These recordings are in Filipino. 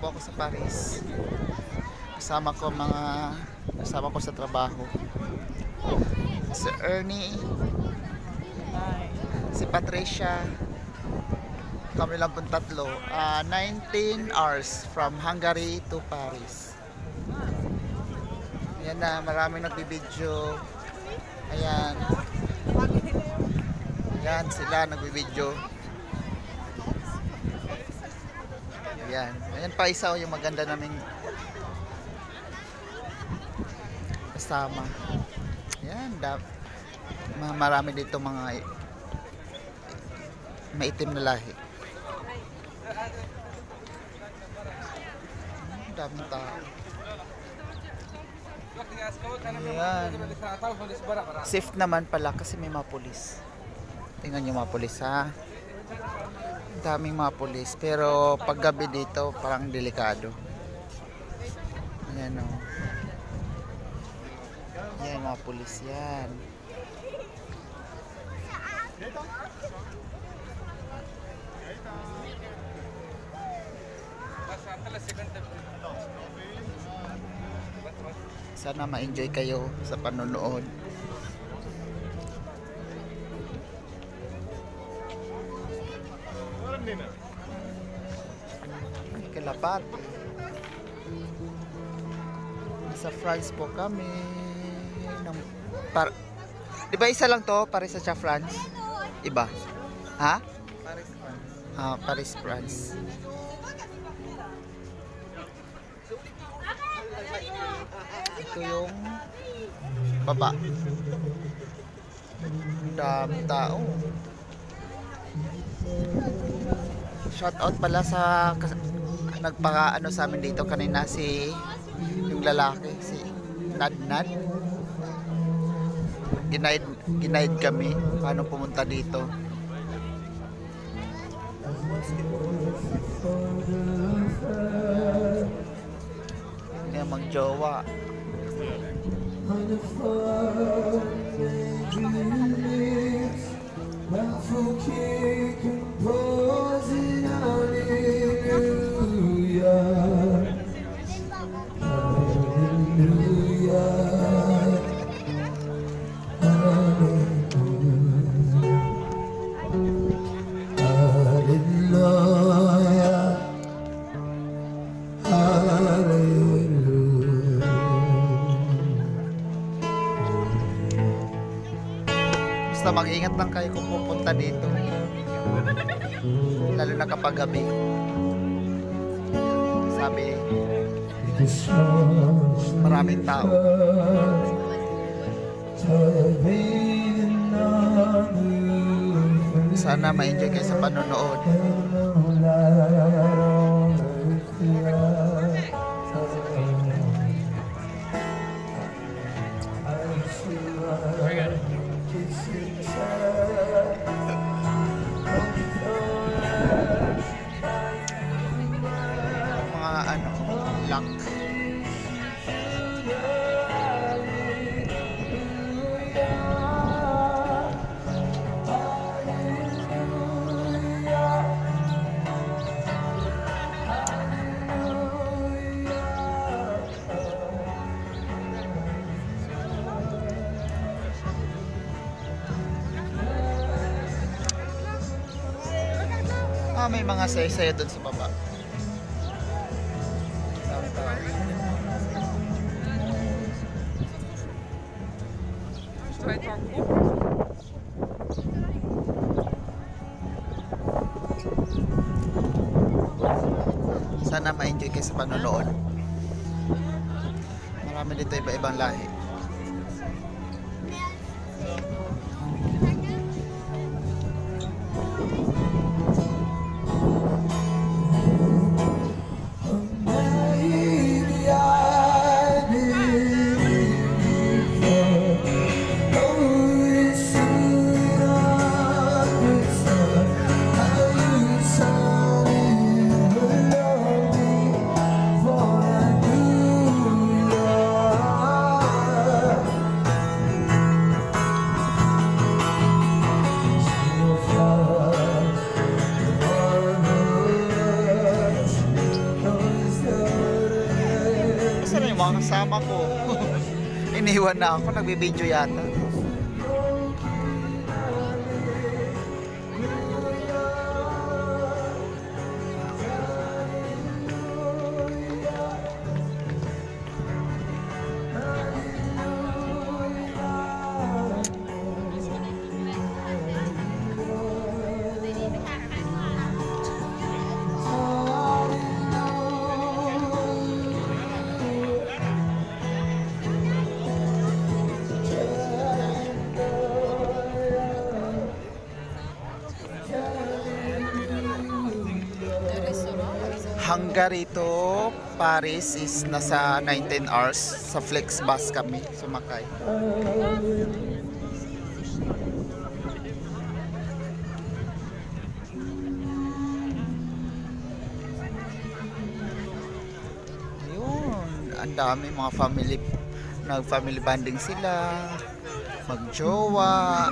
po ako sa Paris. Kasama ko sa trabaho. Si Ernie, si Patricia, kami lang pong tatlo. 19 hours from Hungary to Paris. Ayan na, maraming nagbibideo. Ayan. Ayan sila nagbibideo. Ayan. Ayan pa isa yung maganda naming kasama. Ayan. Marami dito mga maitim na lahi. Daming tao. Ayan. Safe naman pala kasi may mga pulis. Tingnan nyo mga pulis ha. Daming mga pulis. Pero pag gabi dito parang delikado. Ayan o. Ayan mga pulis yan. Sana ma-enjoy kayo sa panonood. Ay, Kalapati. Sa France po kami. Di ba isa lang to? Paris at France? Iba? Ha? Paris, France. Paris, France. Ito yung baba. Daming tao. Shout out pala sa nagpaka-ano sa amin dito kanina si yung lalaki, si Nadnad. Ginaid kami paano pumunta dito. Hindi magjowa. Basta mag-ingat lang kayo kung pupunta dito. Lalo na kapag gabi. Sabi, maraming tao. Sana ma-enjoy kayo sa panonood. Lock. May mga sayo-sayo doon sa baba. Sana ma-enjoy kayo sa panonood. Marami dito iba-ibang lahi. kasama ko. Iniwan na ako, nagbibideo yata. Hanggang rito, Paris is nasa 19 hours. Sa Flixbus kami sumakay. Ayun, ang dami mga family, nag-family bonding sila, magjowa.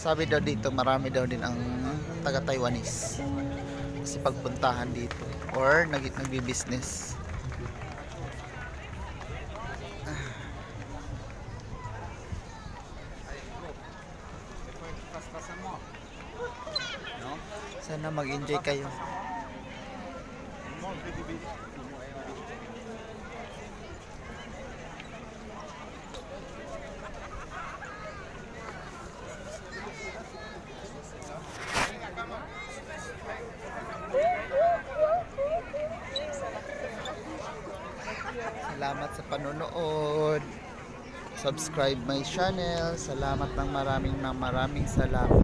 Sabi daw dito, marami daw din ang taga-Taiwanese kasi pagpuntahan dito or nagbi-business. Sana mag-enjoy kayo. Salamat sa panonood. Subscribe my channel. Salamat ng maraming salamat.